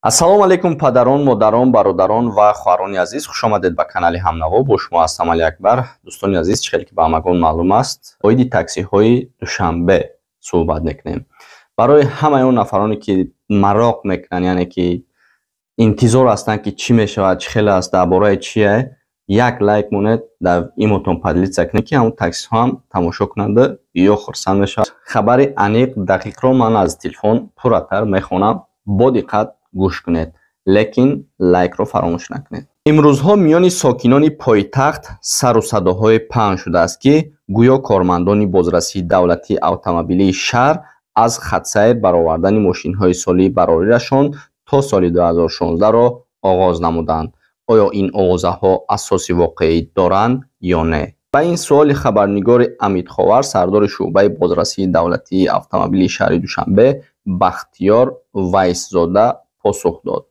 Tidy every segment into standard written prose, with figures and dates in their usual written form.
ассалому алайкум падарон, модарон, бародарон ва хоҳарони азиз, хушомадед ба канали Ҳамнаво. Бо шумо ҳастам Али Акбар. Дӯстони азиз, чӣ хеле ки ба ҳамагон маълум аст, оиди таксиҳои душанбе суҳбат мекунем. Барои ҳамаи он нафароне ки мароқ мекунанд, яъне ки интизор ҳастанд ки чӣ мешавад, чӣ хеле аст, дар бораи чие, як лайк монед дар имотон поделиться кунед ки ҳамон таксиҳо ҳам тамошо кунанда ё хурсанд мешавад. Хабари аниқ дақиқро ман аз телефон пурратар мехонам. Бо диққат гӯш кунед, лекин лайкро фаромӯш накунед. имрӯзҳо миёни сокинони пойтахт сару садоҳое паҳн шудааст ки гӯё кормандони бозрасии давлатии автомобилии шаҳр аз хатсайр баровардани мошинҳои солии барорирашон то соли 2016-ро оғоз намуданд. оё ин овозаҳо асоси воқеӣ доранд ё не? ба ин суоли хабарнигори Амидховар, сардори шуъбаи бозрасии давлатии автомобилии шаҳри Душанбе, Бахтиёр Вайсзода посух дод.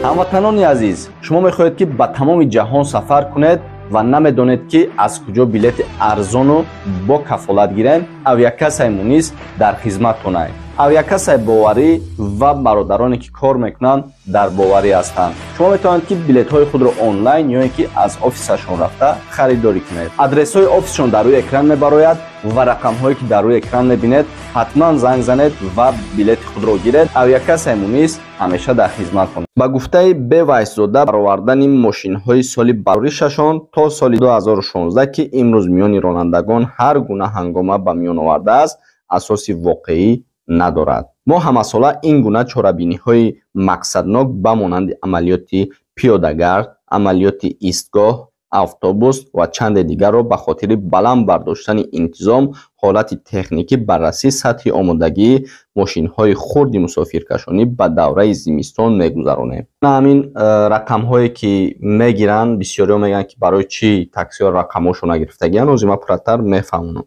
ҳамватанони азиз, шумо мехоҳед ки ба тамоми ҷаҳон сафар кунед ва намедонед ки аз куҷо билети арзону бо кафолат гирем? Авиакассаи Мунис дар хизматонай. Авиакассаи боварӣ ва бародароне ки кор мекунанд дар боварӣ ҳастанд. Шумо метавонед ки билетҳои худро онлайн ё ин ки аз офисашон рафта харидорӣ кунед. Адресҳои офисшон дар рӯи экран мебарояд ва рақамҳое ки дар рӯи экран мебинед, ҳатман занг занед ва билети худро гиред. Авиакассаи Мунис ҳамеша дар хизмат конад. ба гуфтаи Б Вайсзода, баровардани мошинҳои соли бароришашон то соли 2016 ки имрӯз миёни ронандагон ҳар гуна ҳангома ба миён овардааст, асоси воқеӣ надорад. мо ҳамасола ин гуна чорабиниҳои мақсаднок ба монанди амалиёти пиёдагард, амалиёти истгоҳ, автобус ва чанде дигарро ба хотири баланд бардоштани интизом, ҳолати техникӣ, баррасӣ, сатҳи омодагии мошинҳои хурди мусофиркашонӣ ба давраи зимистон мегузаронем. ҳамин рақамҳое ки мегиранд, бисёриҳо мегӯянд ки барои чӣ таксиҳо рақамҳошо нагирифтагианд, ҳозир ман пурратар мефаҳмонам.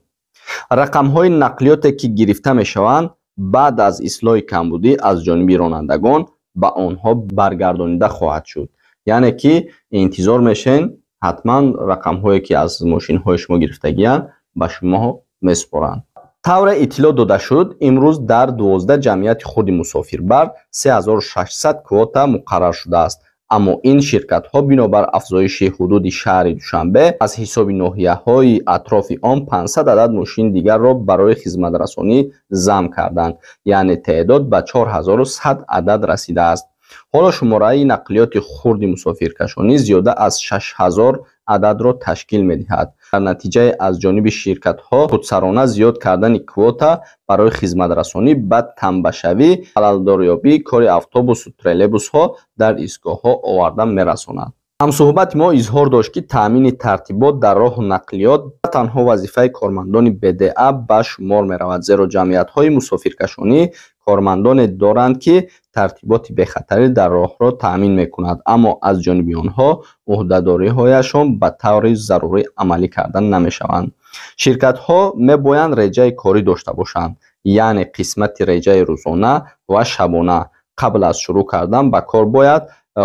рақамҳои нақлиёте ки гирифта мешаванд баъд аз ислоҳи камбудӣ аз ҷониби ронандагон ба онҳо баргардонида хоҳад шуд. яъне ки интизор мешен, ҳатман рақамҳое ки аз мошинҳои шумо гирифтагианд ба шумо месупоранд. тавре иттилоъ дода шуд, имрӯз дар 12 ҷамъияти хурди мусофирбар 3600 квота муқаррар шудааст. аммо ин ширкатҳо бинобар афзоиши ҳудуди шаҳри Душанбе аз ҳисоби ноҳияҳои атрофи он 500 адад мошини дигарро барои хизматрасонӣ замъ карданд, яъне теъдод ба 4100 адад расидааст. ҳоло шумораи нақлиёти хурди мусофиркашонӣ зиёда аз 6000 ададро ташкил медиҳад. дар натиҷаи аз ҷониби ширкатҳо худсарона зиёд кардани квота барои хизматрасонӣ ба танбашавӣ, халалдорёбии кори автобусу троллейбусҳо дар истгоҳҳо оварда мерасонад. ҳамсуҳбати мо изҳор дошт ки таъмини тартибот дар роҳу нақлиёт на танҳо вазифаи кормандони БДА ба шумор меравад, зеро ҷамъиятҳои мусофиркашонӣ кормандоне доранд ки тартиботи бехатарӣ дар роҳро таъмин мекунад, аммо аз ҷониби онҳо уҳдадориҳояшон ба таври зарурӣ амалӣ карда намешаванд. ширкатҳо мебоянд реҷаи корӣ дошта бошанд, яъне қисмати реҷаи рӯзона ва шабона. қабл аз шурӯъ кардан ба кор бояд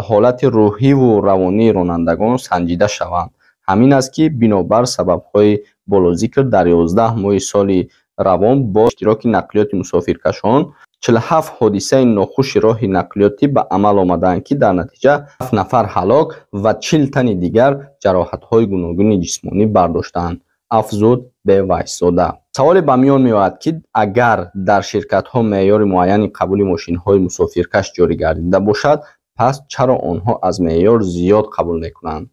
ҳолати рӯҳиву равонии ронандагон санҷида шаванд. ҳамин аст ки бинобар сабабҳои болозикр дар 11 моҳи соли равон бо иштироки нақлиёти мусофиркашон 47 ҳодисаи нохуши роҳи нақлиётӣ ба амал омаданд ки дар натиҷа 7 нафар ҳалок ва 40 тани дигар ҷароҳатҳои гуногуни ҷисмонӣ бардоштаанд, афзуд Б Вайсзода. саволе ба миён меояд ки агар дар ширкатҳо меъёри муайяни қабули мошинҳои мусофиркаш ҷорӣ гардида бошад, пас чаро онҳо аз меъёр зиёд қабул мекунанд?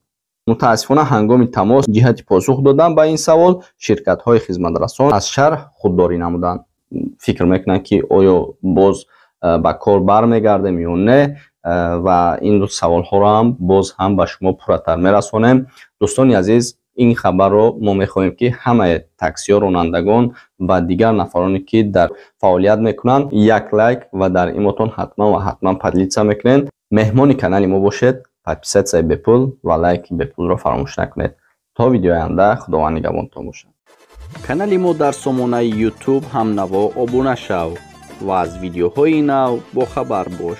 мутаассифона ҳангоми тамос ҷиҳати посух додан ба ин савол ширкатҳои хизматрасон аз шарҳ худдорӣ намуданд. фикр мекунанд ки оё боз ба кор бармегардем ё не, ва ин саволҳоро ҳам боз ҳам ба шумо пурратар мерасонем. дӯстони азиз, ин хабарро мо мехоҳем ки ҳамаи таксиҳо, ронандагон ва дигар нафароне ки дар фаъолият мекунанд як лайк ва дар имотон ҳатман поделиться мекунед. меҳмони канали мо бошед, подписатсияи бепул ва лайки бепулро фаромӯш накунед. то видеои оянда худованд нигҳбонтон бошад. канали мо дар сомонаи YouTube Ҳамнаво обуна шав ва аз видеоҳои нав бохабар бош.